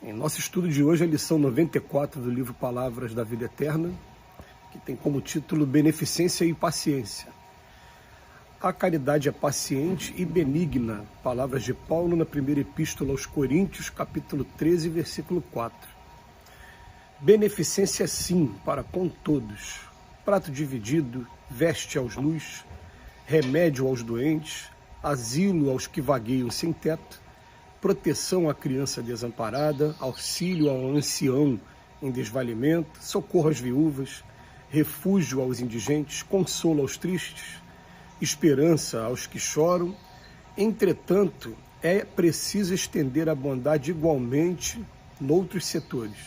Em nosso estudo de hoje, a lição 94 do livro Palavras da Vida Eterna, que tem como título Beneficência e Paciência. A caridade é paciente e benigna, palavras de Paulo na primeira epístola aos Coríntios, capítulo 13, versículo 4. Beneficência sim, para com todos, prato dividido, veste aos nus, remédio aos doentes, asilo aos que vagueiam sem teto, proteção à criança desamparada, auxílio ao ancião em desvalimento, socorro às viúvas, refúgio aos indigentes, consolo aos tristes, esperança aos que choram. Entretanto, é preciso estender a bondade igualmente noutros setores.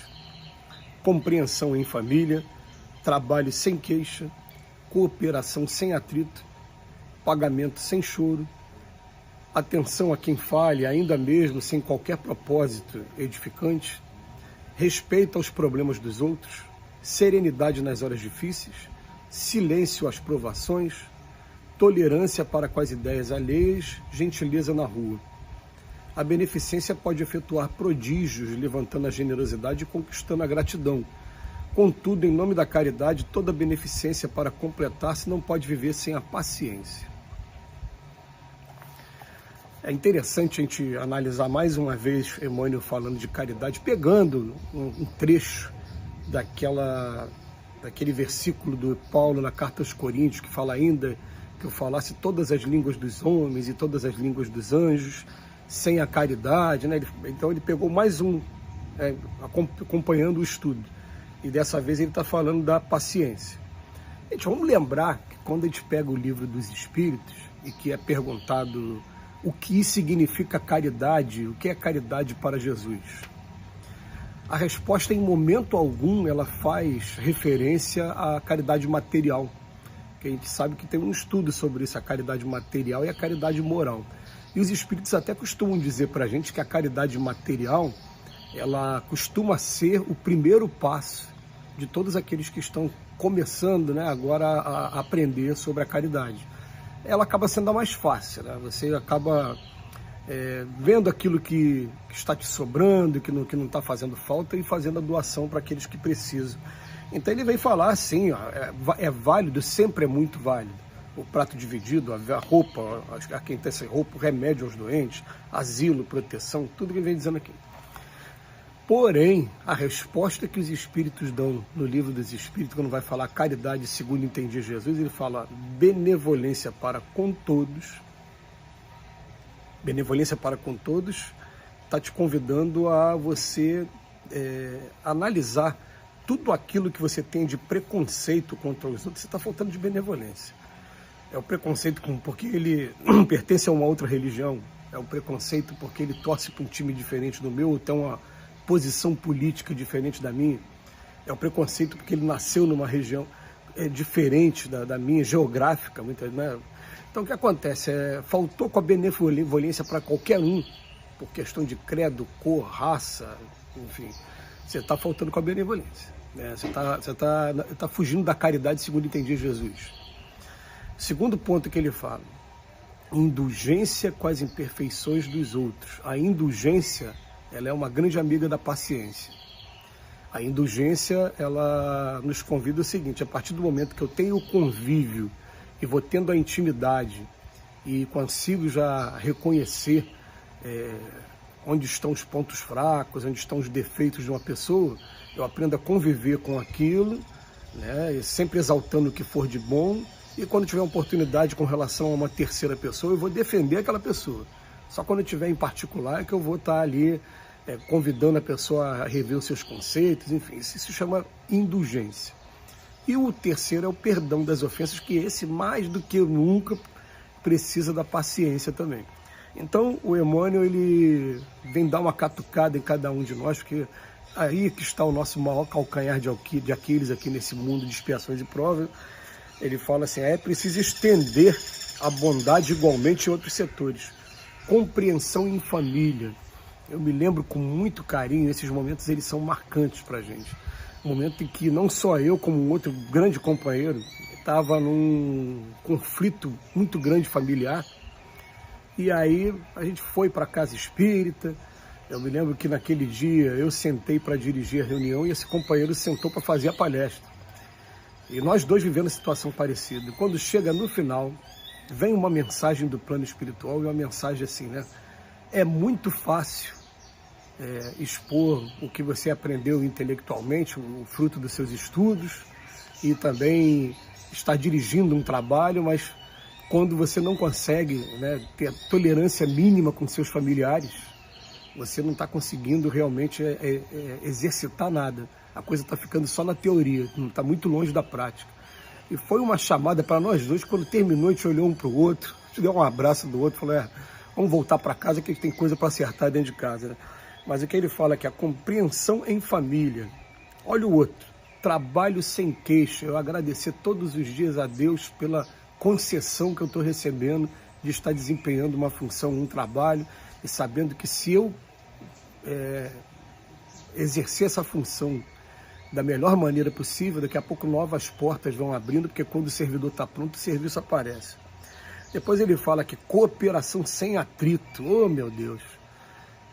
Compreensão em família, trabalho sem queixa, cooperação sem atrito, pagamento sem choro, atenção a quem fale, ainda mesmo sem qualquer propósito edificante, respeito aos problemas dos outros, serenidade nas horas difíceis, silêncio às provações, tolerância para com as ideias alheias, gentileza na rua. A beneficência pode efetuar prodígios, levantando a generosidade e conquistando a gratidão. Contudo, em nome da caridade, toda beneficência para completar-se não pode viver sem a paciência. É interessante a gente analisar mais uma vez Emmanuel falando de caridade, pegando um trecho daquele versículo do Paulo na carta aos Coríntios, que fala ainda que eu falasse todas as línguas dos homens e todas as línguas dos anjos, sem a caridade, né? Então ele pegou mais acompanhando o estudo, e dessa vez ele está falando da paciência. Gente, vamos lembrar que quando a gente pega o livro dos Espíritos e que é perguntado o que significa caridade, o que é caridade para Jesus, a resposta, em momento algum, ela faz referência à caridade material, que a gente sabe que tem um estudo sobre isso, a caridade material e a caridade moral. E os Espíritos até costumam dizer para a gente que a caridade material, ela costuma ser o primeiro passo de todos aqueles que estão começando, né, agora a aprender sobre a caridade. Ela acaba sendo a mais fácil, né? Você acaba vendo aquilo que está te sobrando, que não está fazendo falta, e fazendo a doação para aqueles que precisam. Então ele vem falar assim, ó, é válido, sempre é muito válido. O prato dividido, a roupa, a quem tem essa roupa, o remédio aos doentes, asilo, proteção, tudo que ele vem dizendo aqui. Porém, a resposta que os Espíritos dão no livro dos Espíritos, quando vai falar caridade segundo entendia Jesus, ele fala benevolência para com todos. Benevolência para com todos está te convidando a você analisar tudo aquilo que você tem de preconceito contra os outros. Você está faltando de benevolência. É o preconceito porque ele pertence a uma outra religião, é o preconceito porque ele torce para um time diferente do meu, ou tem uma posição política diferente da minha, é o preconceito porque ele nasceu numa região diferente da minha, geográfica, né? Então o que acontece? Faltou com a benevolência para qualquer um, por questão de credo, cor, raça, enfim, você está faltando com a benevolência, né? Você tá fugindo da caridade segundo entendia Jesus. Segundo ponto que ele fala, indulgência com as imperfeições dos outros. A indulgência, ela é uma grande amiga da paciência. A indulgência, ela nos convida o seguinte: a partir do momento que eu tenho o convívio e vou tendo a intimidade e consigo já reconhecer onde estão os pontos fracos, onde estão os defeitos de uma pessoa, eu aprendo a conviver com aquilo, né, sempre exaltando o que for de bom, e quando tiver oportunidade com relação a uma terceira pessoa, eu vou defender aquela pessoa. Só quando eu tiver em particular é que eu vou estar ali convidando a pessoa a rever os seus conceitos, enfim, isso se chama indulgência. E o terceiro é o perdão das ofensas, que esse, mais do que nunca, precisa da paciência também. Então, o Emmanuel, ele vem dar uma catucada em cada um de nós, porque aí que está o nosso maior calcanhar de Aquiles aqui nesse mundo de expiações e provas. Ele fala assim: é preciso estender a bondade igualmente em outros setores. Compreensão em família. Eu me lembro com muito carinho, esses momentos eles são marcantes para a gente. Momento em que não só eu, como um outro grande companheiro, estava num conflito muito grande familiar, e aí a gente foi para a casa espírita, Eu me lembro que naquele dia eu sentei para dirigir a reunião e esse companheiro sentou para fazer a palestra. E nós dois vivendo situação parecida. Quando chega no final, vem uma mensagem do plano espiritual e uma mensagem assim, né? É muito fácil expor o que você aprendeu intelectualmente, o fruto dos seus estudos, e também estar dirigindo um trabalho, mas quando você não consegue, né, ter a tolerância mínima com seus familiares, você não está conseguindo realmente exercitar nada. A coisa está ficando só na teoria, não está muito longe da prática. E foi uma chamada para nós dois. Quando terminou, a gente olhou um para o outro, a gente deu um abraço do outro, falou, vamos voltar para casa que a gente tem coisa para acertar dentro de casa, né? Mas o que ele fala é que a compreensão em família. Olha o outro, trabalho sem queixa. Eu agradecer todos os dias a Deus pela concessão que eu estou recebendo de estar desempenhando uma função, um trabalho, e sabendo que se eu exercer essa função da melhor maneira possível, daqui a pouco novas portas vão abrindo, porque quando o servidor está pronto, o serviço aparece. Depois ele fala que cooperação sem atrito. Oh, meu Deus!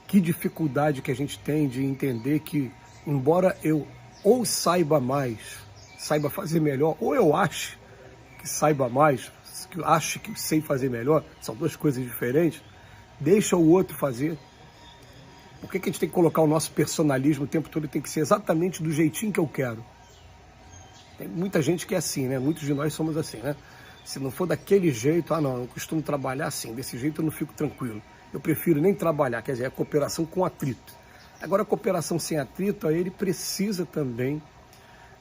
Que dificuldade que a gente tem de entender que, embora eu ou saiba mais, saiba fazer melhor, ou eu ache que saiba mais, que eu ache que sei fazer melhor, são duas coisas diferentes, deixa o outro fazer. Por que a gente tem que colocar o nosso personalismo o tempo todo e tem que ser exatamente do jeitinho que eu quero? Tem muita gente que é assim, né? Muitos de nós somos assim, né? Se não for daquele jeito, não, eu costumo trabalhar assim, desse jeito eu não fico tranquilo. Eu prefiro nem trabalhar, quer dizer, é cooperação com atrito. Agora, a cooperação sem atrito, ele precisa também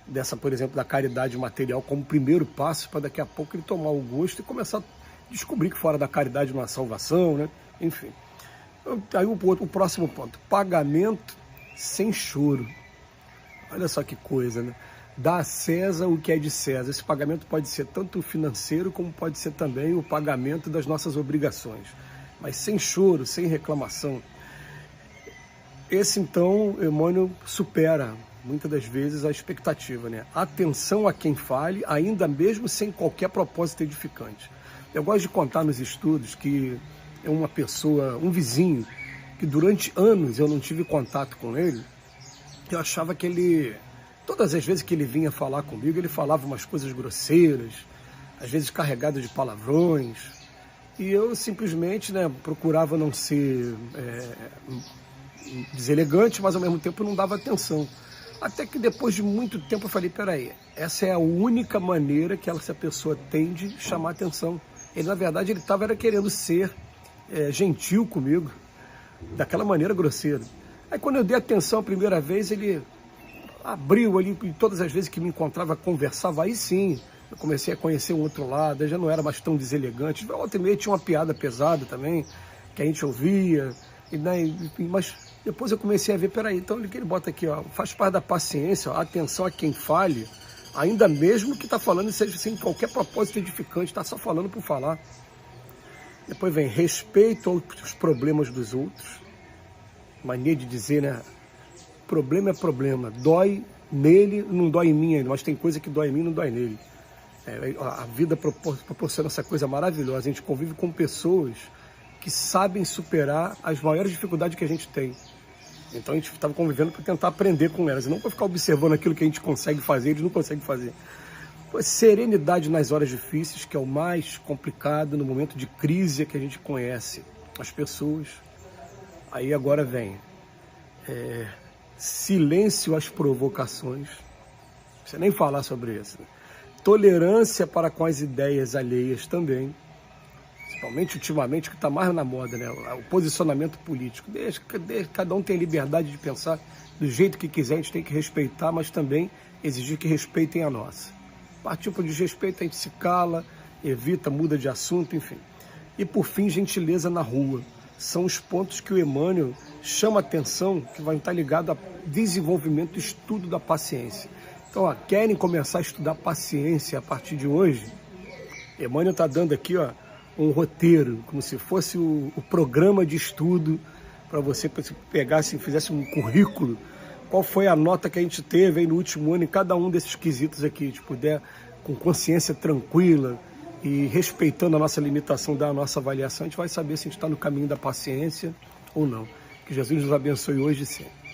dessa, por exemplo, da caridade material como primeiro passo para daqui a pouco ele tomar o gosto e começar a descobrir que fora da caridade não há salvação, né? Enfim. Aí o próximo ponto, pagamento sem choro. Olha só que coisa, né? Dá a César o que é de César. Esse pagamento pode ser tanto financeiro como pode ser também o pagamento das nossas obrigações. Mas sem choro, sem reclamação. Esse, então, Emmanuel supera, muitas das vezes, a expectativa, né? Atenção a quem fale, ainda mesmo sem qualquer propósito edificante. Eu gosto de contar nos estudos que é uma pessoa, um vizinho, que durante anos eu não tive contato com ele. Eu achava que ele, todas as vezes que ele vinha falar comigo, ele falava umas coisas grosseiras, às vezes carregado de palavrões, e eu simplesmente, né, procurava não ser deselegante, mas ao mesmo tempo não dava atenção. Até que depois de muito tempo eu falei, peraí, essa é a única maneira que essa pessoa tem de chamar atenção. Ele, na verdade, ele estava querendo ser gentil comigo, daquela maneira grosseira. Aí quando eu dei atenção a primeira vez, ele abriu ali, e todas as vezes que me encontrava, conversava, aí sim, eu comecei a conhecer um outro lado, eu já não era mais tão deselegante. Volta e meia tinha uma piada pesada também, que a gente ouvia, mas depois eu comecei a ver, peraí, então ele bota aqui, ó, faz parte da paciência, ó, atenção a quem fale, ainda mesmo que está falando seja sem qualquer propósito edificante, está só falando por falar. Depois vem respeito aos problemas dos outros, mania de dizer, né, problema é problema, dói nele, não dói em mim, mas tem coisa que dói em mim, não dói nele. A vida proporciona essa coisa maravilhosa, a gente convive com pessoas que sabem superar as maiores dificuldades que a gente tem. Então a gente estava convivendo para tentar aprender com elas, e não para ficar observando aquilo que a gente consegue fazer, eles não conseguem fazer. Serenidade nas horas difíceis, que é o mais complicado no momento de crise que a gente conhece as pessoas. Aí agora vem silêncio às provocações, não precisa nem falar sobre isso, né? Tolerância para com as ideias alheias também, principalmente ultimamente, que está mais na moda, né? O posicionamento político. Cada um tem liberdade de pensar do jeito que quiser, a gente tem que respeitar, mas também exigir que respeitem a nossa. Partiu para o desrespeito, a gente se cala, evita, muda de assunto, enfim. E por fim, gentileza na rua. São os pontos que o Emmanuel chama a atenção, que vai estar ligado ao desenvolvimento e estudo da paciência. Então, ó, querem começar a estudar paciência a partir de hoje? Emmanuel está dando aqui, ó, um roteiro, como se fosse o programa de estudo para você pegasse e fizesse um currículo. Qual foi a nota que a gente teve aí no último ano em cada um desses quesitos aqui, a gente puder, com consciência tranquila e respeitando a nossa limitação da nossa avaliação, a gente vai saber se a gente está no caminho da paciência ou não. Que Jesus nos abençoe hoje e sempre.